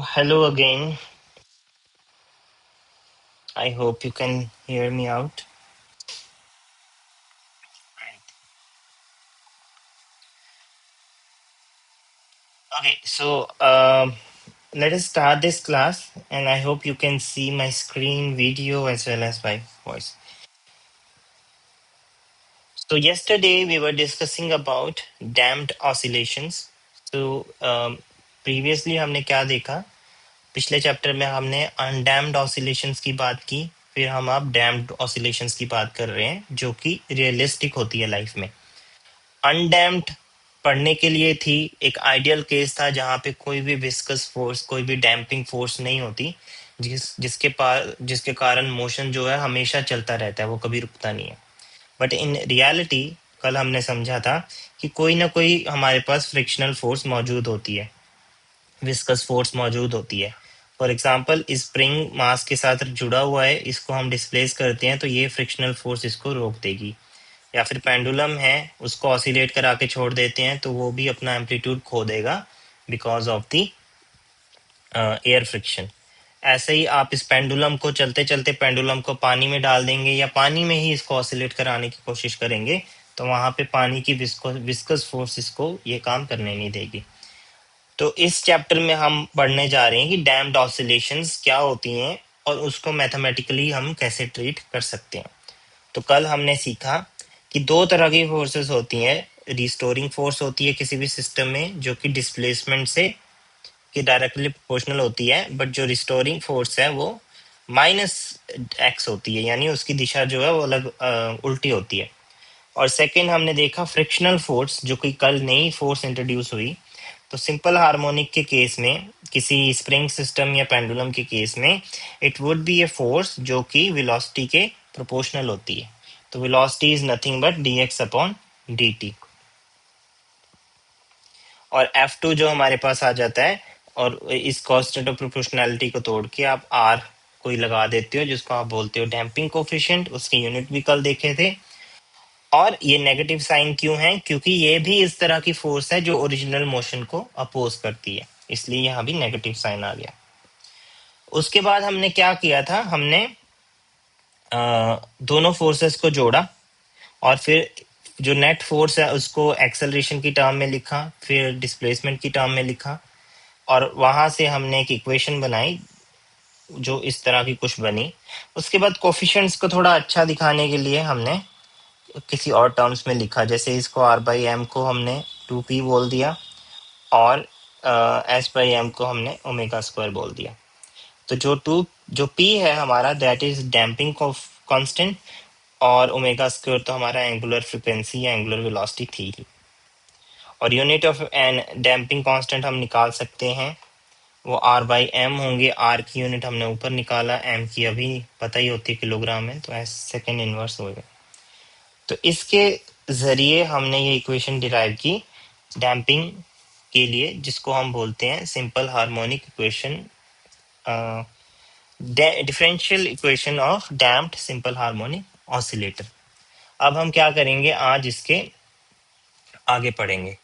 hello again. I hope you can hear me out. Okay, so let us start this class, and I hope you can see my screen, video, as well as my voice. So, yesterday we were discussing about damped oscillations. So, previously हमने क्या देखा? पिछले chapter में हमने undamped oscillations की बात की, फिर हम अब डैम्ड ऑसिलेशंस की बात कर रहे हैं, जो कि रियलिस्टिक होती है लाइफ में. अनडैम्प्ड पढ़ने के लिए थी, एक आइडियल केस था जहां पे कोई भी विस्कस फोर्स, कोई भी डैम्पिंग फोर्स नहीं होती, जिसके कारण मोशन जो है हमेशा चलता रहता है, वो कभी रुकता नहीं है. बट इन रियलिटी कल हमने समझा था कि कोई ना कोई हमारे पास फ्रिक्शनल फोर्स मौजूद होती है, विस्कस फोर्स मौजूद होती है. फॉर एग्जाम्पल, स्प्रिंग मास के साथ जुड़ा हुआ है, इसको हम डिस्प्लेस करते हैं तो ये फ्रिक्शनल फोर्स इसको रोक देगी. या फिर पेंडुलम है, उसको ऑसिलेट करा के छोड़ देते हैं तो वो भी अपना एम्पलीट्यूड खो देगा because of the air friction. ऐसे ही आप इस पेंडुलम को चलते चलते पेंडुलम को पानी में डाल देंगे या पानी में ही इसको ऑसिलेट कराने की कोशिश करेंगे, तो वहां पे पानी की विस्कस फोर्स इसको ये काम करने नहीं देगी. तो इस चैप्टर में हम पढ़ने जा रहे हैं कि डैम्प्ड ऑसिलेशंस क्या होती हैं और उसको मैथमेटिकली हम कैसे ट्रीट कर सकते हैं. तो कल हमने सीखा कि दो तरह की फोर्सेस होती हैं. रिस्टोरिंग फोर्स होती है किसी भी सिस्टम में, जो कि डिस्प्लेसमेंट से कि डायरेक्टली प्रोपोर्शनल होती है, बट जो रिस्टोरिंग फोर्स है वो माइनस एक्स होती है, यानी उसकी दिशा जो है वो अलग उल्टी होती है. और सेकंड हमने देखा फ्रिक्शनल फोर्स, जो कि कल नई फोर्स इंट्रोड्यूस हुई. तो सिंपल हार्मोनिक के केस में, किसी स्प्रिंग सिस्टम या पेंडुलम के केस में, it would be a force जो कि वेलोसिटी के प्रोपोर्शनल होती है. तो velocity is nothing but dx upon dt. और F2 जो हमारे पास आ जाता है, और इस कांस्टेंट ऑफ प्रोपोर्शनैलिटी को तोड़ के आप R कोई लगा देते हो, जिसको आप बोलते हो डैम्पिंग कोफिशिएंट. उसके यूनिट भी कल देखे थे. और ये नेगेटिव साइन क्यों है? क्योंकि ये भी इस तरह की फोर्स है जो ओरिजिनल मोशन को अपोज करती है, इसलिए यहाँ भी नेगेटिव साइन आ गया. उसके बाद हमने क्या किया था, हमने दोनों फोर्सेस को जोड़ा और फिर जो नेट फोर्स है उसको एक्सेलरेशन की टर्म में लिखा, फिर डिस्प्लेसमेंट की टर्म में लिखा, और वहां से हमने एक इक्वेशन बनाई जो इस तरह की कुछ बनी. उसके बाद कोफिशिएंट्स को थोड़ा अच्छा दिखाने के लिए हमने किसी और टर्म्स में लिखा, जैसे इसको आर बाई एम को हमने 2p बोल दिया, और एस बाई एम को हमने ओमेगा स्क्वायर बोल दिया. तो जो p है हमारा, दैट इज डैम्पिंग कांस्टेंट, और ओमेगा स्क्वायर तो हमारा एंगुलर फ्रीक्वेंसी या एंगुलर वेलोसिटी थी ही. और unit of an damping constant हम निकाल सकते हैं, वो आर बाई एम होंगे. आर की यूनिट हमने ऊपर निकाला, एम की अभी पता ही होती है किलोग्राम में, तो एस सेकेंड इनवर्स हो गया. तो इसके जरिए हमने ये इक्वेशन डिराइव की डैम्पिंग के लिए, जिसको हम बोलते हैं simple harmonic equation, differential equation of damped simple harmonic oscillator. अब हम क्या करेंगे, आज इसके आगे पढ़ेंगे.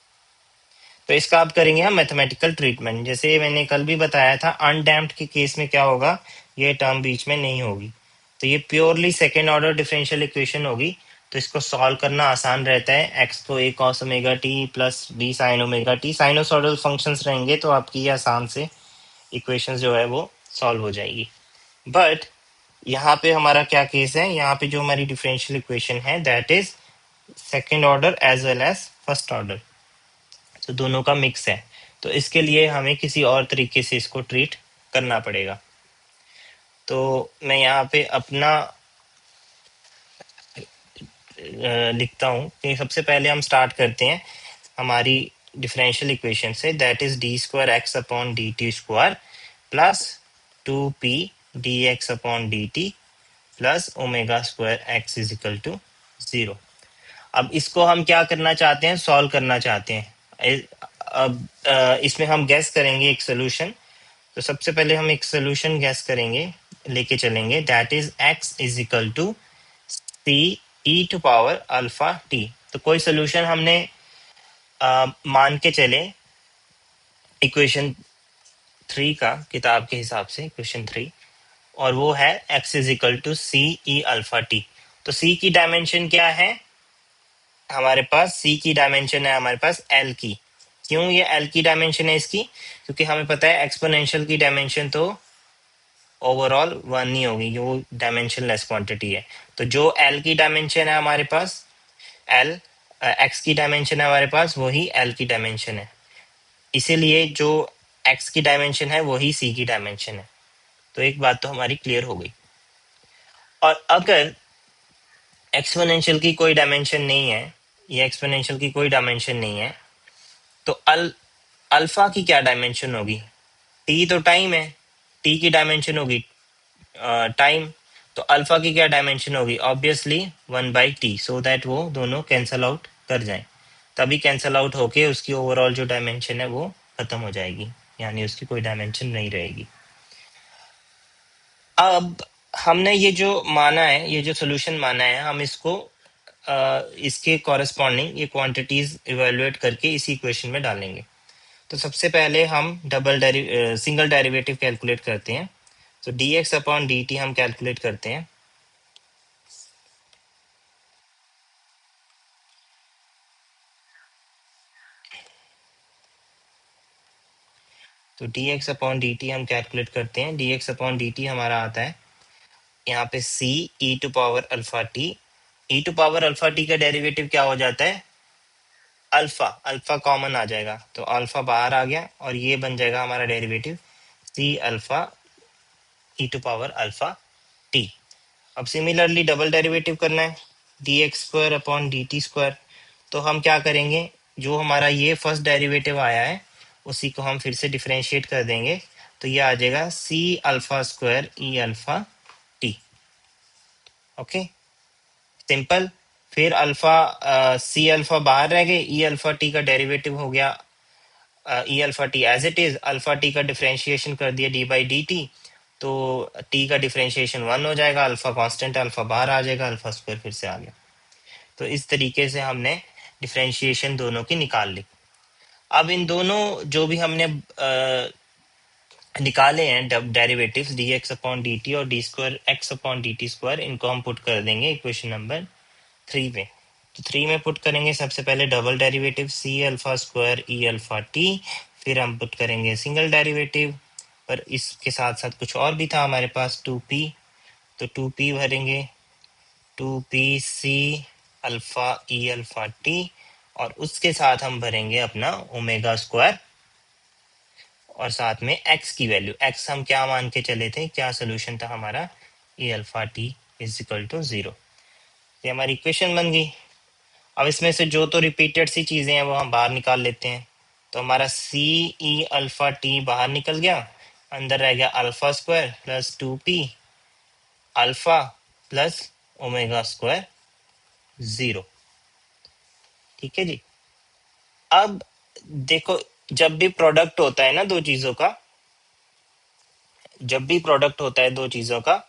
तो इसका अब करेंगे हम मैथमेटिकल ट्रीटमेंट. जैसे मैंने कल भी बताया था, अनडैम्प्ड के केस में क्या होगा, ये टर्म बीच में नहीं होगी, तो ये purely second order differential equation होगी. तो इसको सॉल्व करना आसान रहता है. एक्स को a cos omega t plus b sin omega T sinusoidal functions रहेंगे, तो आपकी ये आसान से इक्वेशन जो है वो सॉल्व हो जाएगी. बट यहाँ पे हमारा क्या केस है, यहाँ पे जो हमारी डिफरेंशियल इक्वेशन है, that is second order as well as first order, तो दोनों का मिक्स है. तो इसके लिए हमें किसी और तरीके से इसको ट्रीट करना पड़ेगा. तो मैं यहाँ पे अपना लिखता हूँ कि सबसे पहले हम स्टार्ट करते हैं हमारी डिफरेंशियल इक्वेशन से, that is d square x upon d t square plus 2p dx upon d t plus omega square x is equal to 0. अब इसको हम क्या करना चाहते हैं, सॉल्व करना चाहते हैं. अब इसमें हम गैस करेंगे एक सोल्यूशन. तो सबसे पहले हम एक सोल्यूशन गैस करेंगे, लेके चलेंगे, that is x is equal to c e to power alpha t. तो कोई सोल्यूशन हमने मान के चले इक्वेशन 3 का किताब के हिसाब से, क्वेश्चन 3, और वो है x is equal to c e alpha t. तो c की डायमेंशन क्या है हमारे पास? c की डायमेंशन है हमारे पास l की। क्यों ये l की डायमेंशन है इसकी? क्योंकि हमें पता है एक्सपोनेंशियल की डायमेंशन तो ओवरऑल 1 ही होगी, वो डायमेंशन लेस क्वांटिटी है। तो जो l की डायमेंशन है हमारे पास, l x की डायमेंशन है हमारे पास, वही l की डायमेंशन है। इसीलिए जो x की डायमेंशन है वही c की डायमेंशन है। तो एक बात तो हमारी क्लियर हो गई। और अगर एक्सपोनेंशियल की कोई डायमेंशन नहीं है, ये एक्सपोनेंशियल की कोई डायमेंशन नहीं है, तो अल्फा की क्या डायमेंशन होगी? टी तो टाइम है, टी की डायमेंशन होगी टाइम। तो अल्फा की क्या डायमेंशन होगी? ऑब्वियसली 1/t, सो दैट वो दोनों कैंसल आउट कर जाएं। तभी कैंसल आउट होके उसकी ओवरऑल जो डायमेंशन है वो खत्म हो जाएगी, यानी उसकी कोई डायमेंशन नहीं रहेगी। अब हमने ये जो माना है, ये जो सोल्यूशन माना है, हम इसको इसके कॉरेस्पॉन्डिंग ये क्वांटिटीज इवेलुएट करके इसी इक्वेशन में डालेंगे। तो सबसे पहले हम सिंगल डेरिवेटिव कैलकुलेट करते हैं। तो dx अपॉन dt हम कैलकुलेट करते हैं। तो dx अपॉन dt हम कैलकुलेट करते हैं। dx अपॉन dt हमारा आता है यहाँ पे c e to power alpha t। e to power alpha t का डेरिवेटिव क्या हो जाता है? अल्फा। अल्फा कॉमन आ जाएगा तो अल्फा बाहर आ गया और ये बन जाएगा हमारा derivative c alpha e to power alpha t। अब सिमिलरली डबल डेरिवेटिव करना है, dx square upon dt square. तो हम क्या करेंगे, जो हमारा ये फर्स्ट डेरिवेटिव आया है उसी को हम फिर से डिफरेंशिएट कर देंगे। तो ये आ जाएगा c alpha square e alpha t। Okay, simple. फिर अल्फा c अल्फा बाहर रह गए, e अल्फा t का डेरिवेटिव हो गया e alpha t as it is. Alpha t का डिफरेंशिएशन कर दिया डी बाई डी टी, तो टी का डिफरेंशिएशन 1 हो जाएगा, अल्फा कांस्टेंट, अल्फा बाहर आ जाएगा, अल्फा स्क्वायर फिर से आ गया। तो इस तरीके से हमने डिफरेंशिएशन दोनों की निकाल ली। अब इन दोनों जो भी हमने निकाले हैं derivatives d x upon d t और d square x upon d t square, इनको हम पुट कर देंगे इक्वेशन नंबर 3 में। तो 3 में पुट करेंगे सबसे पहले double derivative c alpha square e alpha t, फिर हम पुट करेंगे सिंगल डेरिवेटिव, पर इसके साथ साथ कुछ और भी था हमारे पास 2p। तो 2p भरेंगे, 2p सी अल्फा ई अल्फा टी, और उसके साथ हम भरेंगे अपना ओमेगा स्क्वायर, और साथ में x की वैल्यू। x हम क्या मान के चले थे, क्या सोल्यूशन था हमारा? E alpha t is equal to 0। ये हमारी इक्वेशन बन गई। अब इसमें से जो तो रिपीटेड सी चीजें हैं वो हम बाहर निकाल लेते हैं। तो हमारा सी ई अल्फा टी बाहर निकल गया, अंदर रह गया alpha square plus 2p alpha plus omega square 0। ठीक है जी। अब देखो, जब भी प्रोडक्ट होता है ना दो चीजों का, जब भी प्रोडक्ट होता है दो चीजों का,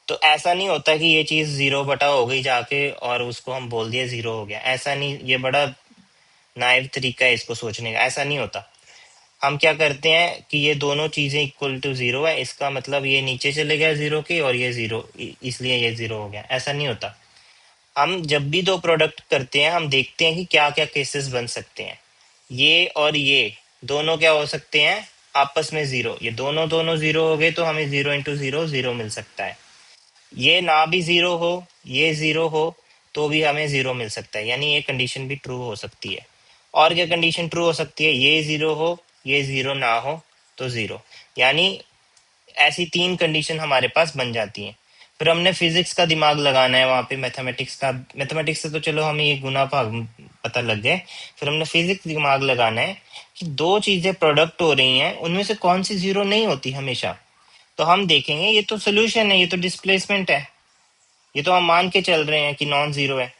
तो ऐसा नहीं होता कि ये चीज 0 बटा हो गई जाके और उसको हम बोल दिए 0 हो गया। ऐसा नहीं, ये बड़ा नाइव तरीका है इसको सोचने का, ऐसा नहीं होता। हम क्या करते हैं कि ये दोनों चीजें इक्वल टू 0 है, इसका मतलब ये नीचे चले गया 0 के और ये 0, इसलिए ये 0 हो गया। ऐसा नहीं होता। हम जब भी दो प्रोडक्ट करते हैं हम देखते हैं कि क्या क्या केसेस बन सकते हैं। ये और ये दोनों क्या हो सकते हैं? आपस में 0। ये दोनों दोनों 0 हो गए तो हमें 0 इंटू 0 0 मिल सकता है। ये ना भी 0 हो, ये 0 हो, तो भी हमें 0 मिल सकता है, यानी ये कंडीशन भी ट्रू हो सकती है। और क्या कंडीशन ट्रू हो सकती है? ये 0 हो, ये 0 ना हो, तो 0। यानी ऐसी 3 कंडीशन हमारे पास बन जाती हैं। फिर हमने फिजिक्स का दिमाग लगाना है वहां पे, मैथमेटिक्स का। मैथमेटिक्स से तो चलो हमें ये गुना भाग पता लग गए, फिर हमने फिजिक्स दिमाग लगाना है कि दो चीजें प्रोडक्ट हो रही हैं, उनमें से कौन सी 0 नहीं होती हमेशा। तो हम देखेंगे ये तो सोल्यूशन है, ये तो डिस्प्लेसमेंट है, ये तो हम मान के चल रहे हैं कि नॉन 0 है,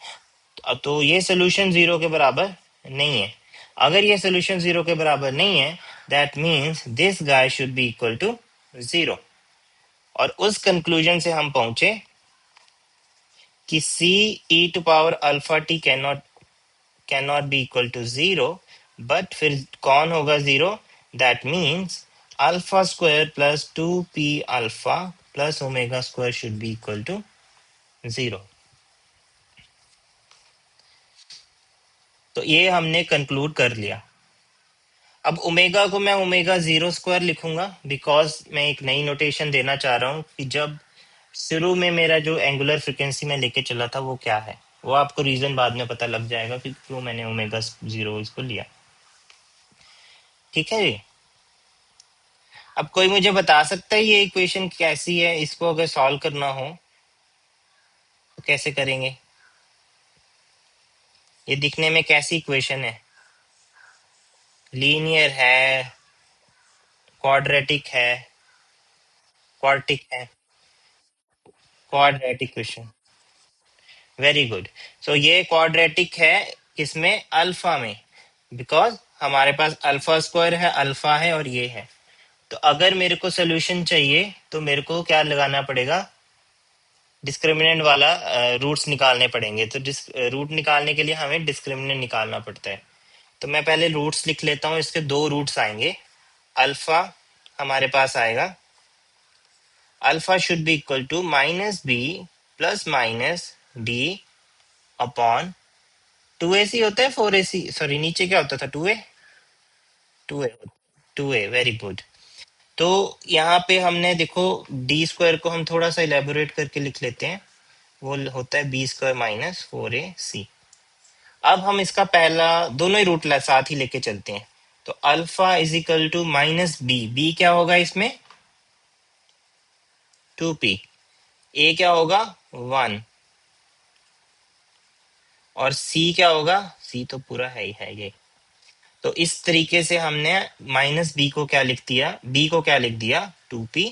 तो ये सोल्यूशन 0 के बराबर नहीं है। अगर ये सोल्यूशन 0 के बराबर नहीं है, that means this guy should be equal to 0। और उस कंक्लूजन से हम पहुंचे कि c e to power alpha t can not be equal to 0। But फिर कौन होगा 0? That means alpha square plus 2p alpha plus omega square should be equal to 0। तो ये हमने कंक्लूड कर लिया। अब ओमेगा को मैं ओमेगा 0 स्क्वायर लिखूंगा, बिकॉज मैं एक नई नोटेशन देना चाह रहा हूँ कि जब शुरू में मेरा जो एंगुलर फ्रिक्वेंसी में लेके चला था वो क्या है, वो आपको रीजन बाद में पता लग जाएगा कि क्यों मैंने ओमेगा 0 इसको लिया। ठीक है जी। अब कोई मुझे बता सकता है ये इक्वेशन कैसी है, इसको अगर सॉल्व करना हो तो कैसे करेंगे? ये दिखने में कैसी इक्वेशन है? लीनियर है, क्वाड्रेटिक है, क्वार्टिक है? Quadratic equation, very good. So ये क्वाड्रेटिक है, किसमें? अल्फा में, बिकॉज हमारे पास अल्फा स्क्वायर है, अल्फा है और ये है। तो अगर मेरे को सोल्यूशन चाहिए तो मेरे को क्या लगाना पड़ेगा? डिस्क्रिमिनेंट वाला रूट्स निकालने पड़ेंगे। तो रूट निकालने के लिए हमें डिस्क्रिमिनेंट निकालना पड़ता है। तो मैं पहले रूट्स लिख लेता हूँ, इसके दो रूट्स आएंगे। अल्फा हमारे पास आएगा, alpha should be equal to minus b plus minus d upon 2ac होता है 4ac, सॉरी नीचे क्या होता था? 2a, 2a, 2a, very good. तो यहाँ पे हमने देखो डी स्क्वायर को हम थोड़ा सा इलेबोरेट करके लिख लेते हैं, वो होता है बी स्क्वायर माइनस 4ac। अब हम इसका पहला दोनों ही रूट साथ ही लेके चलते हैं। तो alpha is equal to minus b, b क्या होगा इसमें? 2p, ए क्या होगा? 1, और सी क्या होगा? सी तो पूरा है ही है ये। तो इस तरीके से हमने माइनस बी को क्या लिख दिया? बी को क्या लिख दिया? 2p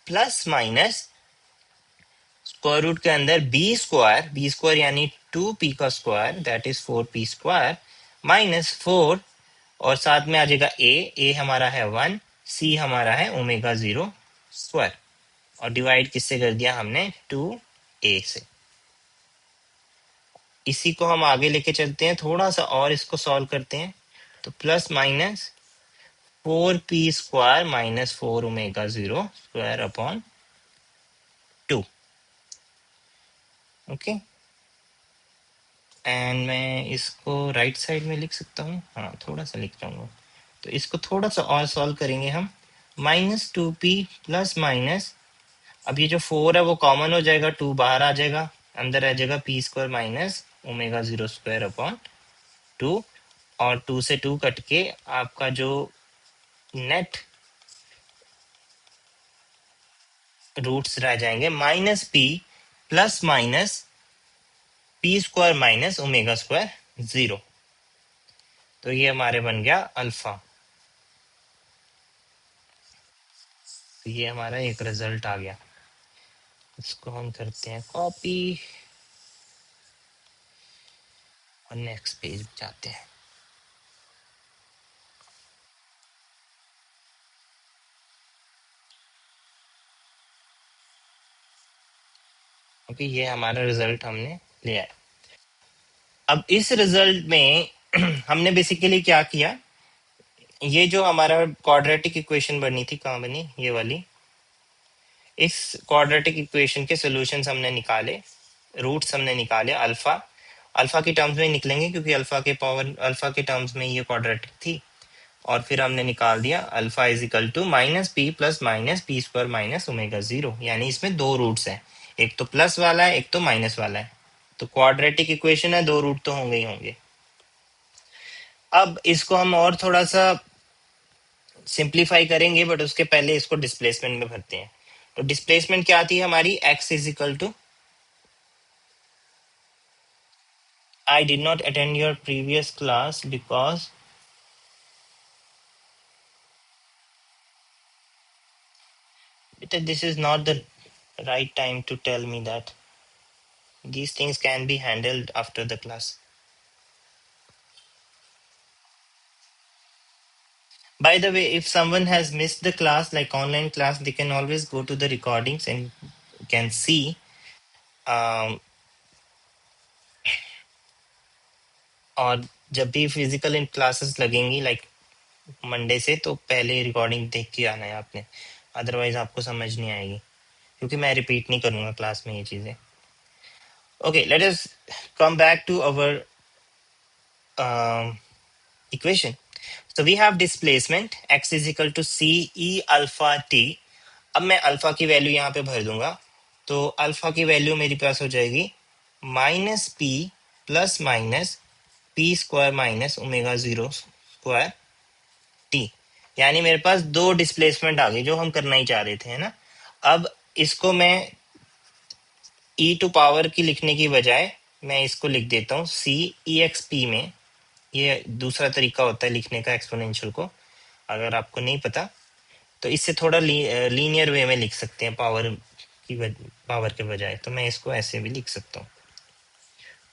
plus minus square root के अंदर बी स्क्वायर यानी 2p का square, that is 4p square minus 4, और साथ में आ जाएगा ए हमारा है 1, सी हमारा है ओमेगा 0 स्क्वायर, और डिवाइड किससे कर दिया हमने? 2a से। इसी को हम आगे लेके चलते हैं, थोड़ा सा और इसको सॉल्व करते हैं। तो plus minus 4p square minus 4 omega 0 square upon 2। Okay, and मैं इसको राइट साइड में लिख सकता हूँ, हाँ थोड़ा सा लिख जाऊंगा। तो इसको थोड़ा सा और सॉल्व करेंगे हम। माइनस 2p प्लस माइनस, अब ये जो 4 है वो कॉमन हो जाएगा, 2 बाहर आ जाएगा, अंदर आ जाएगा p square minus omega 0 square upon 2, और 2 से 2 कट के आपका जो नेट रूट्स रह जाएंगे minus p plus minus p square minus omega square 0। तो ये हमारे बन गया अल्फा। तो ये हमारा एक रिजल्ट आ गया। इसको हम करते हैं कॉपी और नेक्स्ट पेज पे जाते हैं। ओके, ये हमारा रिजल्ट हमने लिया है। अब इस रिजल्ट में हमने बेसिकली क्या किया, ये जो हमारा क्वाड्रेटिक इक्वेशन बनी थी, कहाँ बनी? ये वाली। इस क्वाड्रेटिक इक्वेशन के सॉल्यूशंस हमने निकाले, रूट्स हमने निकाले। अल्फा अल्फा के टर्म्स में निकलेंगे क्योंकि अल्फा के टर्म्स में ये क्वाड्रेटिक थी। और फिर हमने निकाल दिया alpha is equal to minus p plus minus p square minus omega 0, यानी इसमें दो रूट्स हैं, एक तो प्लस वाला है एक तो माइनस वाला है। तो क्वाड्रेटिक इक्वेशन है, दो रूट तो होंगे ही होंगे। अब इसको हम और थोड़ा सा सिंप्लीफाई करेंगे, बट उसके पहले इसको डिस्प्लेसमेंट में भरते हैं। तो डिस्प्लेसमेंट क्या थी हमारी? X is equal to, I did not attend your previous class because this is not the right time to tell me that. These things can be handled after the class. By the way, if someone has missed the class, like online class, they can always go to the recordings and can see. और जब भी physical इन classes लगेंगी, like Monday से, तो पहले recording देख के आना है आपने, अदरवाइज आपको समझ नहीं आएगी, क्योंकि मैं रिपीट नहीं करूँगा क्लास में ये चीज़ें. Okay, let us come back to our equation. So we have displacement x is equal to c e alpha t. अब मैं अल्फा की वैल्यू यहाँ पे भर दूंगा, तो अल्फा की वैल्यू मेरी पास हो जाएगी minus p plus minus p square minus omega zero square T. यानी मेरे पास दो डिस्प्लेसमेंट आ गए जो हम करना ही चाह रहे थे, है ना. अब इसको मैं ई टू पावर की लिखने की बजाय मैं इसको लिख देता हूँ सी ई एक्स पी में. ये दूसरा तरीका होता है लिखने का एक्सपोनेंशियल को, अगर आपको नहीं पता तो इससे थोड़ा लीनियर वे में लिख सकते हैं पावर के बजाय. तो मैं इसको ऐसे भी लिख सकता हूँ.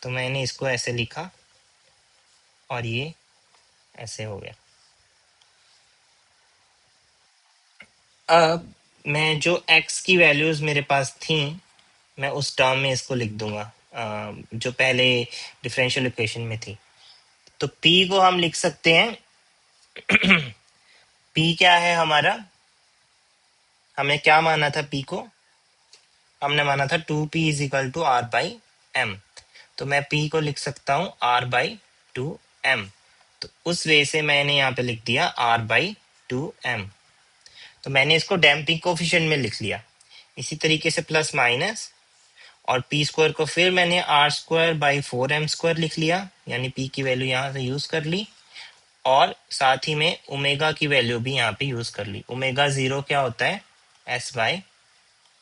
तो मैंने इसको ऐसे लिखा और ये ऐसे हो गया. अब मैं जो x की वैल्यूज मेरे पास थी, मैं उस टर्म में इसको लिख दूंगा जो पहले डिफरेंशियल इक्वेशन में थी. तो p को हम लिख सकते हैं. p क्या है हमारा, हमने क्या माना था p को, हमने माना था 2p is equal to R by M. तो मैं p को लिख सकता हूँ r बाई टू एम. तो उस वे से मैंने यहाँ पे लिख दिया r बाई टू एम. तो मैंने इसको डैम्पिंग कोफिशिएंट में लिख लिया. इसी तरीके से प्लस माइनस और पी स्क्वायर को फिर मैंने R square by four M square लिख लिया, यानी पी की वैल्यू यहाँ से यूज कर ली, और साथ ही में ओमेगा की वैल्यू भी यहाँ पे यूज कर ली. ओमेगा जीरो क्या होता है, एस बाई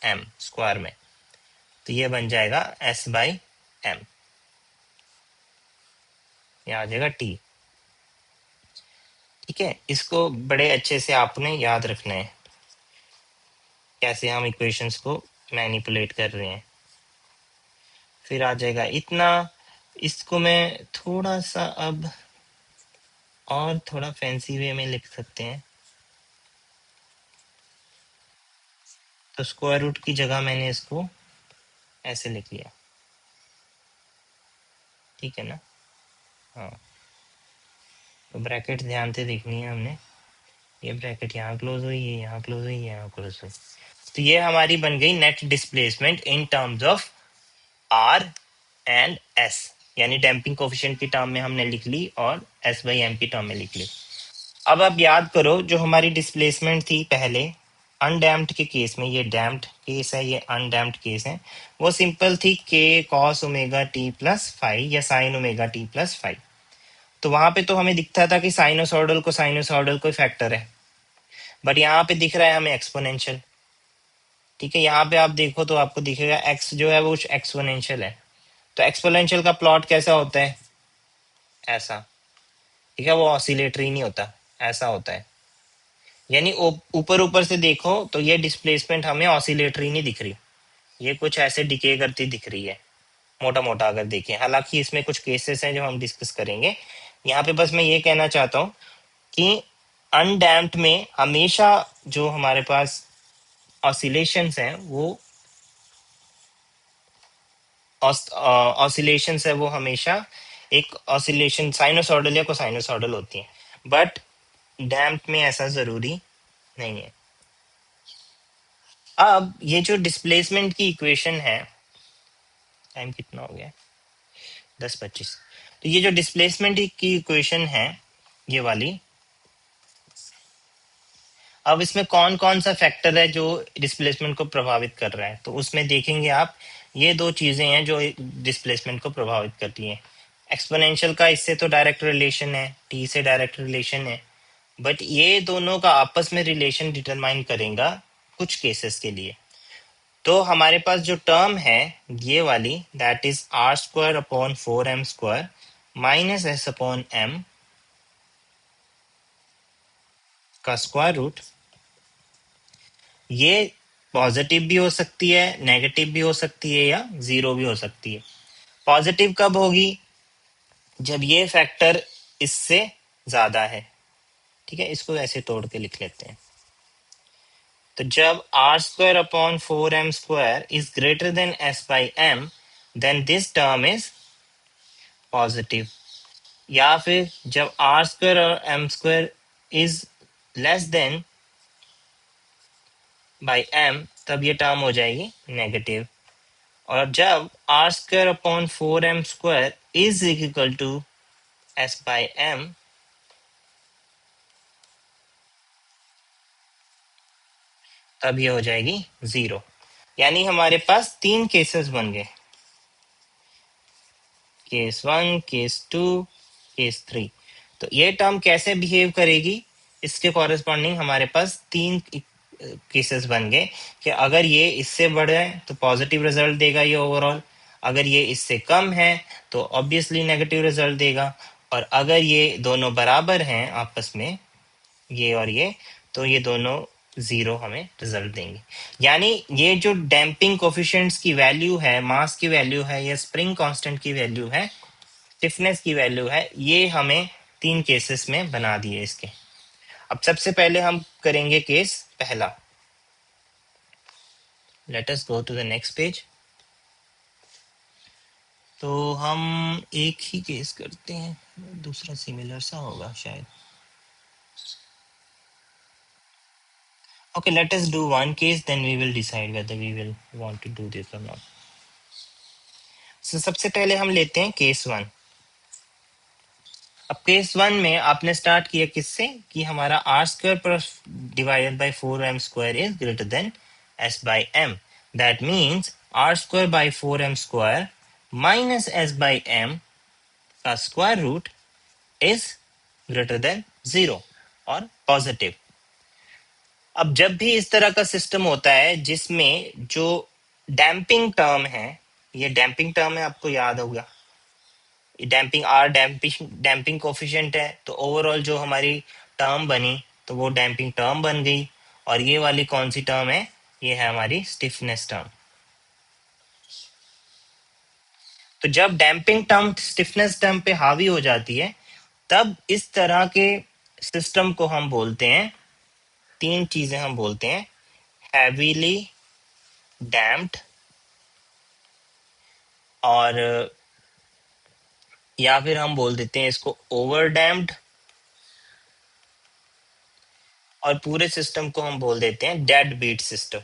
एम स्क्वायर में. तो ये बन जाएगा एस बाई एम, ये आ जाएगा टी. ठीक है, इसको बड़े अच्छे से आपने याद रखना है कैसे हम इक्वेशंस को मैनिपुलेट कर रहे हैं. फिर आ जाएगा इतना. इसको मैं थोड़ा सा अब और थोड़ा फैंसी वे में लिख सकते हैं. तो स्क्वायर रूट की जगह मैंने इसको ऐसे लिख लिया. ठीक है ना. हाँ, तो ब्रैकेट ध्यान से देखनी है हमने. ये ब्रैकेट यहाँ क्लोज हुई, ये यहाँ क्लोज हुई, यहाँ क्लोज हुई. तो ये हमारी बन गई net displacement in terms of R and S, यानी डैम्पिंग कोफिशिएंट की टर्म में हमने लिख ली और एस बाई एम की टर्म में लिख ली. अब आप याद करो जो हमारी डिस्प्लेसमेंट थी पहले अनडैम्प्ड के केस में, ये डैम्प्ड केस है, ये अनडैम्प्ड केस है, वो सिंपल थी के cos omega t plus five या sine omega t plus five. तो वहां पे तो हमें दिखता था कि साइनोसॉइडल कोई फैक्टर है, बट यहाँ पे दिख रहा है हमें एक्सपोनेंशियल. ठीक है, यहाँ पे आप देखो तो आपको दिखेगा एक्स जो है वो एक्सपोनेंशियल है. तो एक्सपोनेंशियल का प्लॉट कैसा होता है, ऐसा. ठीक है, वो ऑसिलेटरी नहीं होता, ऐसा होता है. यानी ऊपर ऊपर से देखो तो ये डिस्प्लेसमेंट हमें ऑसिलेटरी नहीं दिख रही, ये कुछ ऐसे डिके करती दिख रही है मोटा मोटा अगर देखें. हालांकि इसमें कुछ केसेस हैं जो हम डिस्कस करेंगे. यहाँ पे बस मैं ये कहना चाहता हूँ कि अनडैम्प्ड में हमेशा जो हमारे पास ऑसिलेशंस हैं वो ऑसिलेशंस है वो हमेशा एक ऑसिलेशन साइनोसॉइडल या कोसाइनोसॉइडल होती हैं. बट डैम्प में ऐसा जरूरी नहीं है. अब ये जो डिस्प्लेसमेंट की इक्वेशन है, टाइम कितना हो गया, 10:25. तो ये जो डिस्प्लेसमेंट की इक्वेशन है ये वाली, अब इसमें कौन कौन सा फैक्टर है जो डिस्प्लेसमेंट को प्रभावित कर रहा है, तो उसमें देखेंगे आप ये दो चीजें हैं जो डिस्प्लेसमेंट को प्रभावित करती हैं. एक्सपोनेंशियल का इससे तो डायरेक्ट रिलेशन है, टी से डायरेक्ट रिलेशन है, बट ये दोनों का आपस में रिलेशन डिटरमाइन करेगा कुछ केसेस के लिए. तो हमारे पास जो टर्म है ये वाली, that is R square upon four M square minus S upon M का स्क्वायर रूट, ये पॉजिटिव भी हो सकती है, नेगेटिव भी हो सकती है, या जीरो भी हो सकती है. पॉजिटिव कब होगी, जब ये फैक्टर इससे ज्यादा है. ठीक है, इसको ऐसे तोड़ के लिख लेते हैं. तो जब R square upon four M square is greater than S by M, then this term is positive. या फिर जब आर स्क्वायर और M square is less than by M, तब ये टर्म हो जाएगी नेगेटिव। और जब R square upon 4m² is equal to S by M, तब ये हो जाएगी 0। यानी हमारे पास तीन केसेस बन गए, केस 1, केस 2, केस 3। तो ये टर्म कैसे बिहेव करेगी, इसके कॉरेस्पॉन्डिंग हमारे पास तीन केसेस बन गए कि अगर ये इससे बड़ा है तो पॉजिटिव रिजल्ट देगा ये ओवरऑल, अगर ये इससे कम है तो ऑब्वियसली नेगेटिव रिजल्ट देगा, और अगर ये दोनों बराबर हैं आपस में, ये और ये, तो ये दोनों 0 हमें रिजल्ट देंगे। यानी ये जो डैम्पिंग कोफिशिएंट्स की वैल्यू है, मास की वैल्यू है, या स्प्रिंग कांस्टेंट की वैल्यू है, स्टिफनेस की वैल्यू है, ये हमें तीन केसेस में बना दिए इसके। अब सबसे पहले हम करेंगे केस पहला। Let us go to the next page. तो हम एक ही केस करते हैं, दूसरा सिमिलर सा होगा शायद। Okay, let us do one case, then we will decide whether we will want to do this or not. So सबसे पहले हम लेते हैं केस 1। अब केस 1 में आपने स्टार्ट किया किससे, कि हमारा R square plus divided by 4m² is greater than s by m। That means R square by 4m² minus s by m का square root is greater than 0 और पॉजिटिव। अब जब भी इस तरह का सिस्टम होता है जिसमें जो डैम्पिंग टर्म है, ये डैम्पिंग टर्म है, आपको याद होगा, डैम्पिंग आर डैम्पिंग कोफिशिएंट है, तो ओवरऑल जो हमारी टर्म बनी तो वो डैम्पिंग टर्म बन गई। और ये वाली कौन सी टर्म है, ये है हमारी स्टिफनेस टर्म। तो जब डैम्पिंग टर्म स्टिफनेस टर्म पे हावी हो जाती है, तब इस तरह के सिस्टम को हम बोलते हैं, तीन चीजें हम बोलते हैं, हैवीली डैम्प्ड, और या फिर हम बोल देते हैं इसको ओवर डैम्प्ड, और पूरे सिस्टम को हम बोल देते हैं डेड बीट सिस्टम।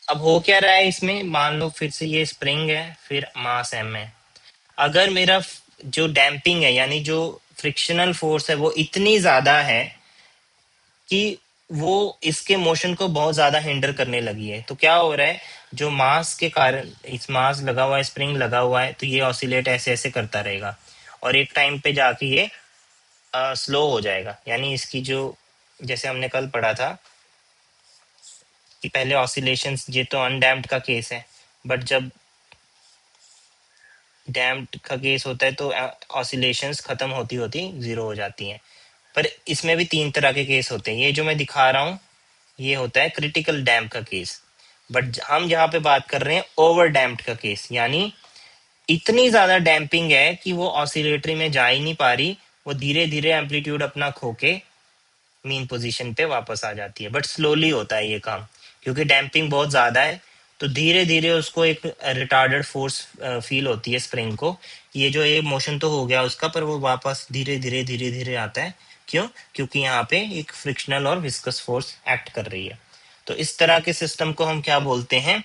अब हो क्या रहा है इसमें, मान लो फिर से ये स्प्रिंग है, फिर मास एम है। अगर मेरा जो डैम्पिंग है, यानी जो फ्रिक्शनल फोर्स है, वो इतनी ज्यादा है कि वो इसके मोशन को बहुत ज्यादा हिंडर करने लगी है, तो क्या हो रहा है, जो मास के कारण, इस मास लगा हुआ है, स्प्रिंग लगा हुआ है, तो ये ऑसिलेट ऐसे ऐसे करता रहेगा, और एक टाइम पे जाके ये स्लो हो जाएगा। यानी इसकी जो, जैसे हमने कल पढ़ा था कि पहले ऑसिलेशंस, ये तो अनडैम्प्ड का केस है, बट जब डैम्प्ड का केस होता है तो ऑसिलेशंस खत्म होती होती 0 हो जाती हैं। पर इसमें भी तीन तरह के केस होते हैं, ये जो मैं दिखा रहा हूँ ये होता है क्रिटिकल डैम्प का केस, बट हम यहाँ पे बात कर रहे हैं ओवर डैम्प्ड का केस। यानी इतनी ज्यादा डैम्पिंग है कि वो ऑसिलेटरी में जा ही नहीं पा रही, वो धीरे धीरे एम्पलीट्यूड अपना खो के मीन पोजीशन पे वापस आ जाती है, बट स्लोली होता है ये काम, क्योंकि डैम्पिंग बहुत ज्यादा है, तो धीरे धीरे उसको एक रिटार्डेड फोर्स फील होती है स्प्रिंग को, ये जो ये मोशन तो हो गया उसका, पर वो वापस धीरे धीरे आता है। क्यों, क्योंकि यहाँ पे एक फ्रिक्शनल और विस्कस फोर्स एक्ट कर रही है। तो इस तरह के सिस्टम को हम क्या बोलते हैं,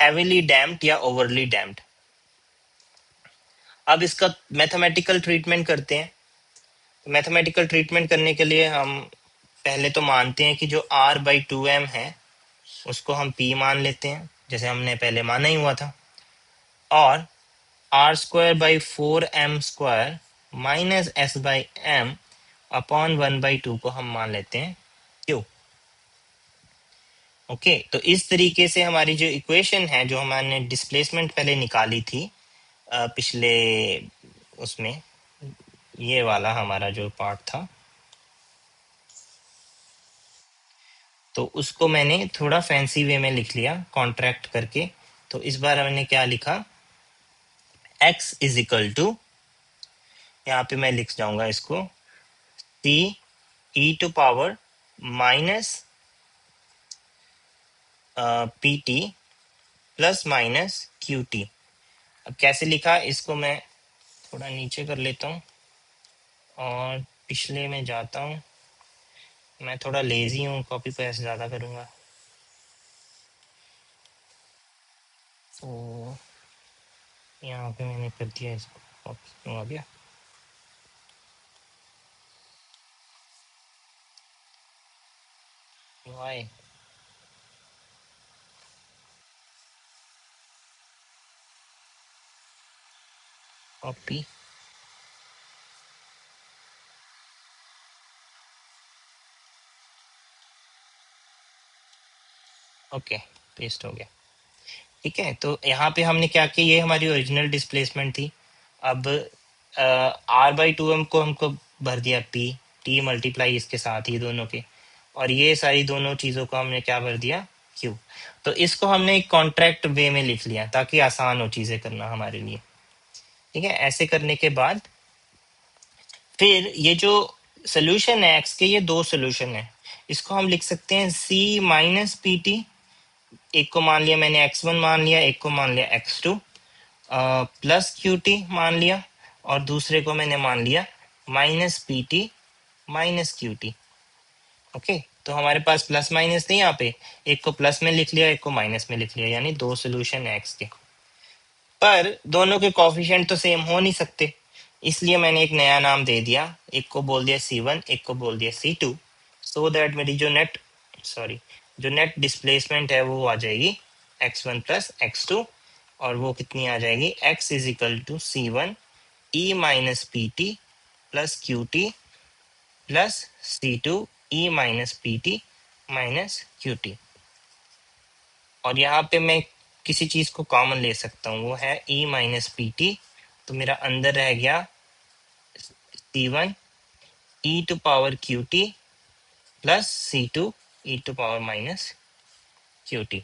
हेविली डैम्प्ड या ओवरली डैम्प्ड। अब इसका मैथमेटिकल ट्रीटमेंट करते हैं। मैथमेटिकल ट्रीटमेंट करने के लिए हम पहले तो मानते हैं कि जो r/2m है उसको हम p मान लेते हैं, जैसे हमने पहले माना ही हुआ था, और r²/4m² माइनस s/m अपॉन 1/2 को हम मान लेते हैं q। ओके, तो इस तरीके से हमारी जो इक्वेशन है, जो हमने डिस्प्लेसमेंट पहले निकाली थी पिछले उसमें, ये वाला हमारा जो पार्ट था, तो उसको मैंने थोड़ा फैंसी वे में लिख लिया कॉन्ट्रैक्ट करके। तो इस बार हमने क्या लिखा, x इज इक्वल टू, यहाँ पे मैं लिख जाऊंगा इसको, c e⁻ minus P T plus minus Q T. अब कैसे लिखा इसको मैं थोड़ा नीचे कर लेता हूँ और पिछले में जाता हूँ। मैं थोड़ा लेजी हूँ, कॉपी पेस्ट ज़्यादा करूँगा। तो यहाँ पे मैंने कर दिया, इसको कॉपी क्यों आ गया? वाई कॉपी, ओके, पेस्ट हो गया। ठीक है, तो यहाँ पे हमने क्या किया, ये हमारी ओरिजिनल डिस्प्लेसमेंट थी। अब R/2 हमको भर दिया P, T मल्टीप्लाई इसके साथ ही दोनों के, और ये सारी दोनों चीज़ों को हमने क्या भर दिया, Q। तो इसको हमने एक कॉन्ट्रैक्ट वे में लिख लिया ताकि आसान हो चीज़ें करना हमारे लिए। ठीक है, ऐसे करने के बाद फिर ये जो सोल्यूशन है एक्स के, ये दो सोल्यूशन है। इसको हम लिख सकते हैं C माइनस पी टी। एक को मान लिया मैंने x1 मान लिया, एक को मान लिया x2 प्लस क्यू टी मान लिया, और दूसरे को मैंने मान लिया minus P T minus Q T. Okay, तो हमारे पास प्लस माइनस नहीं यहाँ पे, एक को प्लस में लिख लिया, एक को माइनस में लिख लिया, यानी दो सोल्यूशन है एक्स के। पर दोनों के कॉफिशिएंट तो सेम हो नहीं सकते, इसलिए मैंने एक नया नाम दे दिया। एक को बोल दिया C1, एक को बोल दिया C2, सो दैट मेरी जो नेट डिस्प्लेसमेंट है वो आ जाएगी x1 प्लस x2, और वो कितनी आ जाएगी, x is equal to C1 E minus P T plus Q T plus C2 E minus P T minus Q T. और यहाँ पे मैं किसी चीज को कॉमन ले सकता हूँ, वो है E माइनस पी टी। तो मेरा अंदर रह गया C1 E to power Q T plus C2 E to power minus Q T.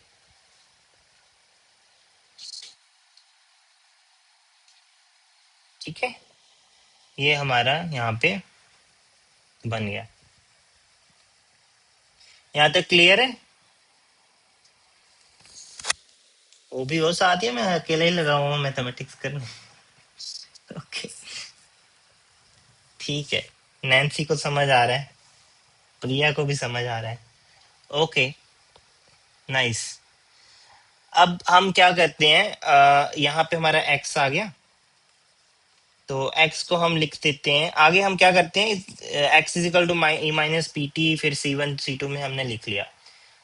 ठीक है, ये हमारा यहाँ पे बन गया। यहाँ तक क्लियर है? वो भी हो साथ ही, मैं अकेले ही लगा हुआ हूँ मैथमेटिक्स करने। ओके, ठीक है। नैन्सी को समझ आ रहा है, प्रिया को भी समझ आ रहा है। Okay, nice. अब हम क्या करते हैं, यहाँ पे हमारा x आ गया, तो x को हम लिख देते हैं। आगे हम क्या करते हैं, x is equal to E minus P T, फिर C1 C2 में हमने लिख लिया।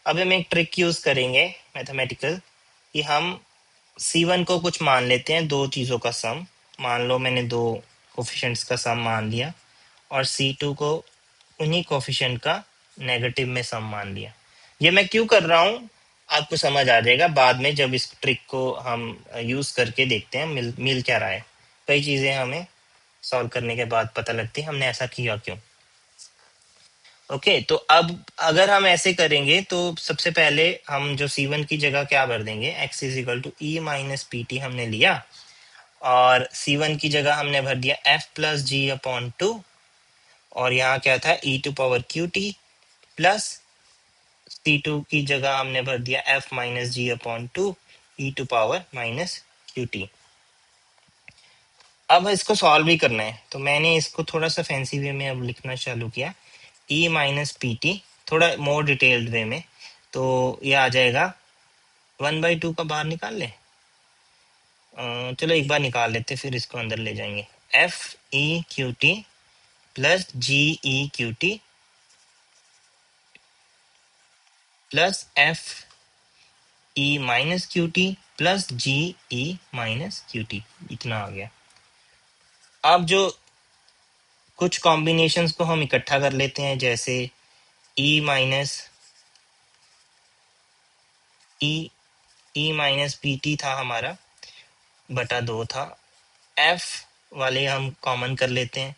अब हम एक ट्रिक यूज करेंगे मैथमेटिकल, कि हम C1 को कुछ मान लेते हैं, दो चीजों का सम मान लो, मैंने दो कोफिशिएंट्स का सम मान लिया, और C2 को उन्हीं कोफिशिएंट का नेगेटिव में सम मान लिया। ये मैं क्यों कर रहा हूँ आपको समझ आ जाएगा बाद में, जब इस ट्रिक को हम यूज करके देखते हैं मिल क्या रहा है। कई चीजें हमें सॉल्व करने के बाद पता लगती है हमने ऐसा किया क्यों। ओके, तो अब अगर हम ऐसे करेंगे तो सबसे पहले हम जो C1 की जगह क्या भर देंगे, x is equal to E minus P T हमने लिया, और C1 की जगह हमने भर दिया f plus G upon two, और यहाँ क्या था e to power Q T, plus C2 की जगह हमने भर दिया f minus G upon two E to power minus Q T. अब इसको सॉल्व भी करना है, तो मैंने इसको थोड़ा सा फैंसी वे में अब लिखना चालू किया, ई माइनस पी टी, थोड़ा मोर डिटेल्ड वे में। तो ये आ जाएगा 1/2 का बाहर निकाल ले, चलो एक बार निकाल लेते फिर इसको अंदर ले जाएंगे। F e q T plus g e q T plus f e minus Q T plus g e minus Q t, इतना आ गया। अब जो कुछ कॉम्बिनेशंस को हम इकट्ठा कर लेते हैं, जैसे ई माइनस ई ई माइनस पी टी था हमारा, बटा दो था, एफ वाले हम कॉमन कर लेते हैं,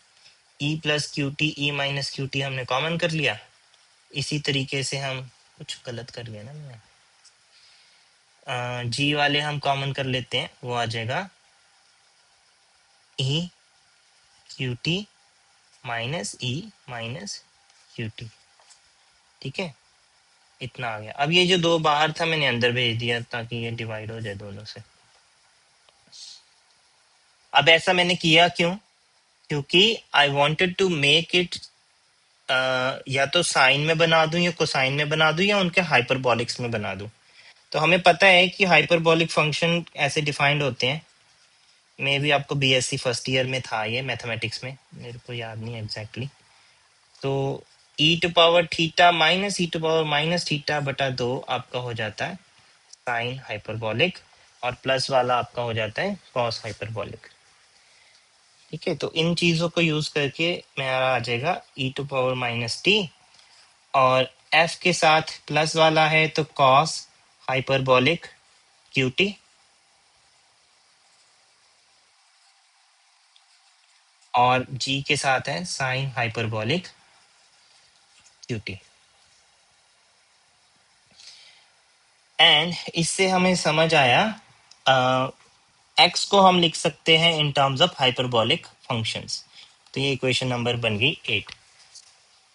E plus Q T E minus Q T हमने कॉमन कर लिया। इसी तरीके से हम कुछ गलत कर गया ना मैं, जी वाले हम कॉमन कर लेते हैं, वो आ जाएगा ई क्यू टी माइनस ई माइनस क्यू टी। ठीक है, इतना आ गया। अब ये जो दो बाहर था मैंने अंदर भेज दिया ताकि ये डिवाइड हो जाए दोनों से। अब ऐसा मैंने किया क्यों? क्योंकि I wanted to make it या तो साइन में बना दूं या कोसाइन में बना दूं या उनके हाइपरबॉलिक्स में बना दूं। तो हमें पता है कि हाइपरबॉलिक फंक्शन ऐसे डिफाइंड होते हैं। मे भी आपको बीएससी फर्स्ट ईयर में था ये मैथमेटिक्स में, मेरे को याद नहीं एग्जैक्टली तो e to power theta minus e to power minus theta बटा 2 आपका हो जाता है साइन हाइपरबॉलिक, और प्लस वाला आपका हो जाता है कॉस हाइपरबॉलिक। ठीक है, तो इन चीजों को यूज करके मेरा आ जाएगा ई टू पावर माइनस टी, और एफ के साथ प्लस वाला है तो कॉस हाइपरबॉलिक क्यू टी, और जी के साथ है sign hyperbolic Q T. And इससे हमें समझ आया एक्स को हम लिख सकते हैं इन टर्म्स ऑफ हाइपरबॉलिक फंक्शंस। तो ये इक्वेशन नंबर बन गई 8।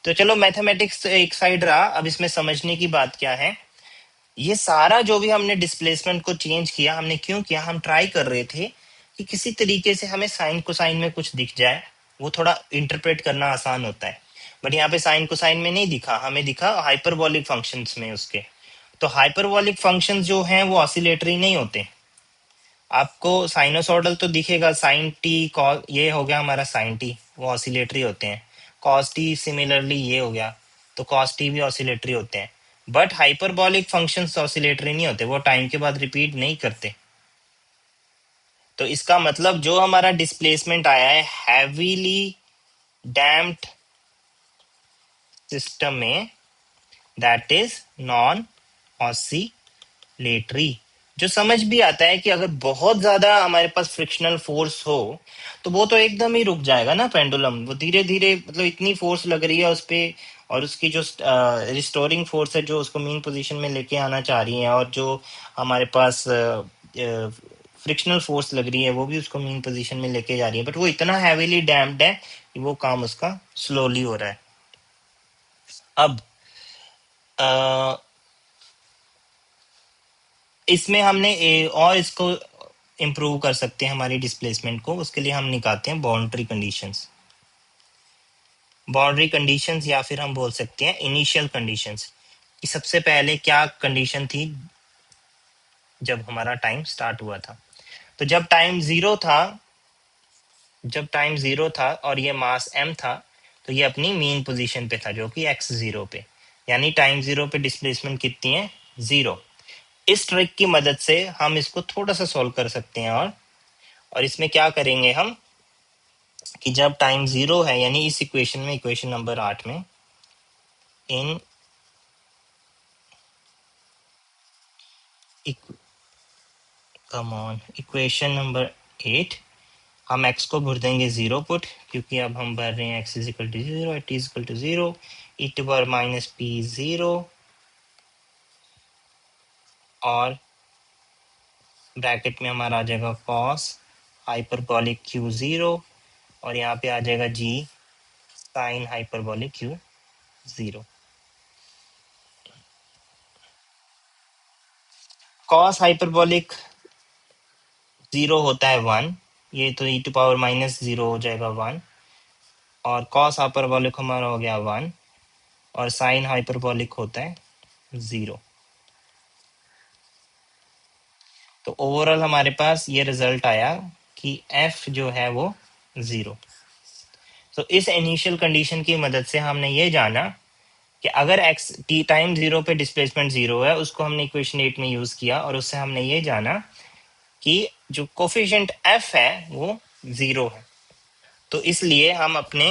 तो चलो मैथमेटिक्स एक साइड रहा, अब इसमें समझने की बात क्या है। ये सारा जो भी हमने डिस्प्लेसमेंट को चेंज किया, हमने क्यों किया? हम ट्राई कर रहे थे कि किसी तरीके से हमें साइन कोसाइन में कुछ दिख जाए, वो थोड़ा इंटरप्रेट करना आसान होता है। बट यहाँ पे साइन कोसाइन में नहीं दिखा, हमें दिखा हाइपरबॉलिक फंक्शंस में उसके। तो हाइपरबॉलिक फंक्शंस जो हैं वो ऑसिलेटरी नहीं होते। आपको साइनोसॉइडल तो दिखेगा, साइन टी कॉस, ये हो गया हमारा साइन टी, वो ऑसिलेटरी होते हैं। कॉस टी सिमिलरली ये हो गया, तो कॉस टी भी ऑसिलेटरी होते हैं। बट हाइपरबॉलिक फंक्शंस ऑसिलेटरी नहीं होते, वो टाइम के बाद रिपीट नहीं करते। तो इसका मतलब जो हमारा डिस्प्लेसमेंट आया है हैवीली डैम्प्ड सिस्टम में, दैट इज नॉन ऑसिलेटरी। जो समझ भी आता है कि अगर बहुत ज्यादा हमारे पास फ्रिक्शनल फोर्स हो तो वो तो एकदम ही रुक जाएगा ना पेंडुलम, वो धीरे धीरे, मतलब इतनी फोर्स लग रही है उस पे, और उसकी जो रिस्टोरिंग फोर्स है जो उसको मीन पोजीशन में लेके आना चाह रही है, और जो हमारे पास फ्रिक्शनल फोर्स लग रही है वो भी उसको मीन पोजीशन में लेके जा रही है, बट वो इतना हैवीली डैम्प्ड है कि वो काम उसका स्लोली हो रहा है। अब इसमें हमने और इसको इम्प्रूव कर सकते हैं हमारी डिस्प्लेसमेंट को, उसके लिए हम निकालते हैं बाउंड्री कंडीशंस। बाउंड्री कंडीशंस या फिर हम बोल सकते हैं इनिशियल कंडीशंस, कि सबसे पहले क्या कंडीशन थी जब हमारा टाइम स्टार्ट हुआ था। तो जब टाइम जीरो था और ये मास m था, तो ये अपनी मीन पोजीशन पे था जो कि x0 पे, यानी टाइम जीरो पे डिस्प्लेसमेंट कितनी है? 0। इस ट्रिक की मदद से हम इसको थोड़ा सा सॉल्व कर सकते हैं, और इसमें क्या करेंगे हम कि जब टाइम 0 है, यानी इस इक्वेशन में, इक्वेशन नंबर 8 में, इन कम ऑन इक्वेशन नंबर 8 हम x को भर देंगे 0 पुट, क्योंकि अब हम भर रहे हैं x is equal to 0, t is equal to 0, E to power minus P 0, और ब्रैकेट में हमारा आ जाएगा cos हाइपरबॉलिक q 0, और यहाँ पे आ जाएगा g sign hyperbolic q 0। cos hyperbolic 0 होता है 1, ये तो ई टू पावर माइनस 0 हो जाएगा 1, और cos हाइपरबॉलिक हमारा हो गया 1, और साइन हाइपरबॉलिक होता है 0। तो ओवरऑल हमारे पास ये रिजल्ट आया कि f जो है वो 0। तो इस इनिशियल कंडीशन की मदद से हमने ये जाना कि अगर x t टाइम 0 पे डिस्प्लेसमेंट 0 है, उसको हमने इक्वेशन 8 में यूज किया, और उससे हमने ये जाना कि जो कोफिशिएंट f है वो 0 है। तो इसलिए हम अपने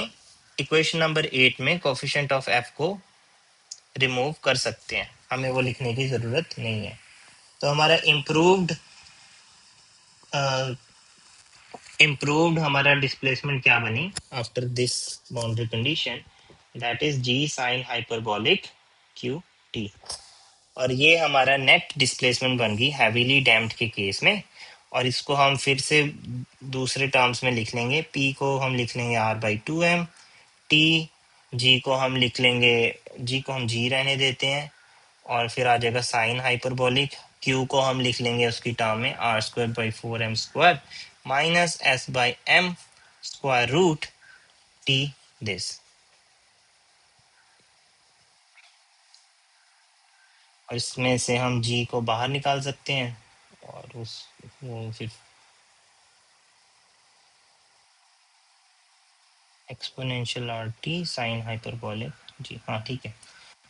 इक्वेशन नंबर 8 में कोफिशिएंट ऑफ f को रिमूव कर सकते हैं, हमें वो लिखने की जरूरत नहीं है। तो हमारा इम्प्रूव्ड हमारा डिस्प्लेसमेंट क्या बनी after this boundary condition, that is G sine hyperbolic Q T. और ये हमारा नेट डिस्प्लेसमेंट बन गई हैवीली डैम्प्ड के केस में। और इसको हम फिर से दूसरे टर्म्स में लिख लेंगे, पी को हम लिख लेंगे r/2m, टी जी को हम लिख लेंगे, जी को हम जी रहने देते हैं, और फिर आ जाएगा साइन हाइपरबॉलिक, क्यू को हम लिख लेंगे उसकी टर्म में r² by 4m², minus s by m square root t this। और इसमें से हम g को बाहर निकाल सकते हैं और उस वो फिर exponential r t sine hyperbolic जी, हाँ ठीक है।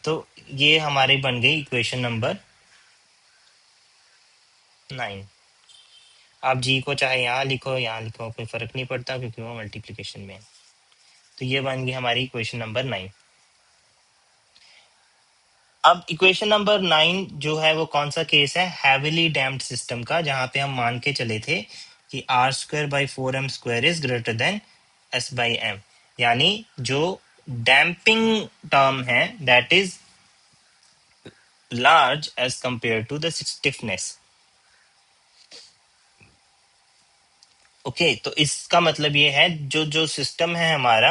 तो ये हमारी बन गई इक्वेशन नंबर 9। आप जी को चाहे यहाँ लिखो यहाँ लिखो, कोई फर्क नहीं पड़ता क्योंकि वो मल्टीप्लिकेशन में है। तो ये बन गई हमारी इक्वेशन नंबर 9। अब इक्वेशन नंबर 9 जो है वो कौन सा केस है, हैविली डैम्प्ड सिस्टम का, जहां पे हम मान के चले थे कि R square by 4m² is greater than S by M, यानी जो डैम्पिंग टर्म है that is large as compare to the stiffness. Okay, तो इसका मतलब ये है जो जो सिस्टम है हमारा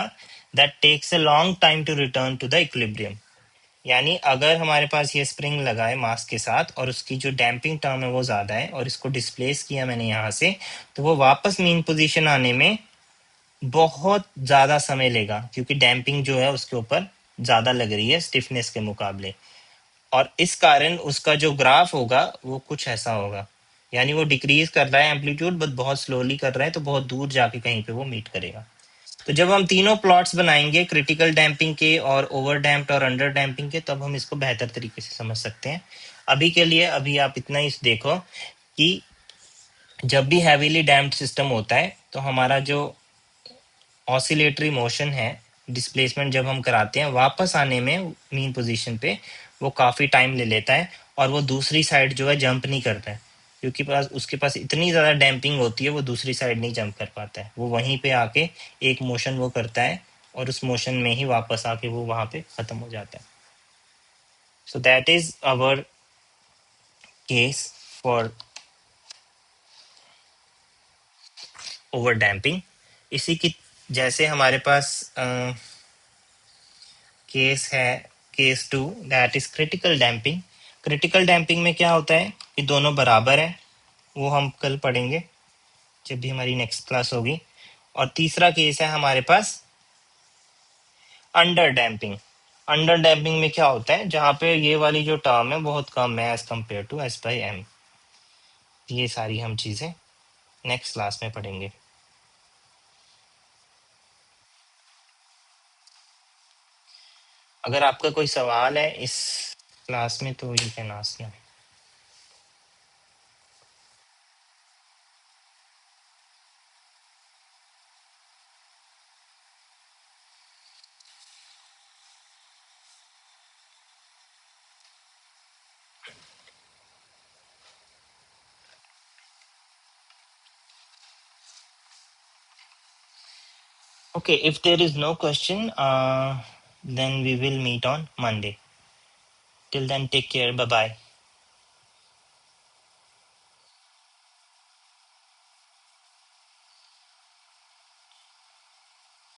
that takes a long time to return to the equilibrium, यानी अगर हमारे पास ये स्प्रिंग लगा है मास के साथ और उसकी जो डैम्पिंग टर्म है वो ज्यादा है और इसको डिस्प्लेस किया मैंने यहाँ से, तो वो वापस मीन पोजीशन आने में बहुत ज्यादा समय लेगा क्योंकि डैम्पिंग जो है उसके ऊपर ज्यादा लग रही है स्टिफनेस के मुकाबले। और इस कारण उसका जो ग्राफ होगा वो कुछ ऐसा होगा, यानी वो डिक्रीज कर रहा है एम्पलीट्यूड बट बहुत स्लोली कर रहा है, तो बहुत दूर जाके कहीं पे वो मीट करेगा। तो जब हम तीनों प्लॉट्स बनाएंगे क्रिटिकल डैम्पिंग के और ओवर डैम्प्ड और अंडर डैम्पिंग के, तब हम इसको बेहतर तरीके से समझ सकते हैं। अभी के लिए अभी आप इतना ही देखो कि जब भी हैवीली डैम्प्ड सिस्टम होता है तो हमारा जो ऑसिलेटरी मोशन है, डिस्प्लेसमेंट जब हम कराते हैं वापस आने में मीन पोजीशन पे, वो काफी टाइम ले लेता है और वो दूसरी साइड जो है जंप नहीं करता है क्योंकि पास उसके पास इतनी ज्यादा डैम्पिंग होती है, वो दूसरी साइड नहीं जंप कर पाता है, वो वहीं पे आके एक मोशन वो करता है और उस मोशन में ही वापस आके वो वहां पे खत्म हो जाता है। So that is our case for over damping. इसी की जैसे हमारे पास केस है case 2 that is critical damping. Critical damping में क्या होता है कि दोनों बराबर है, वो हम कल पढ़ेंगे जब भी हमारी नेक्स्ट क्लास होगी। और तीसरा केस है हमारे पास अंडर डैम्पिंग। अंडर डैम्पिंग में क्या होता है, जहां पे ये वाली जो टर्म है बहुत कम है as compare to S by M. ये सारी हम चीजें नेक्स्ट क्लास में पढ़ेंगे। अगर आपका कोई सवाल है इस क्लास में तो you can ask. Okay, if there is no question, then we will meet on Monday. Till then, take care. Bye bye.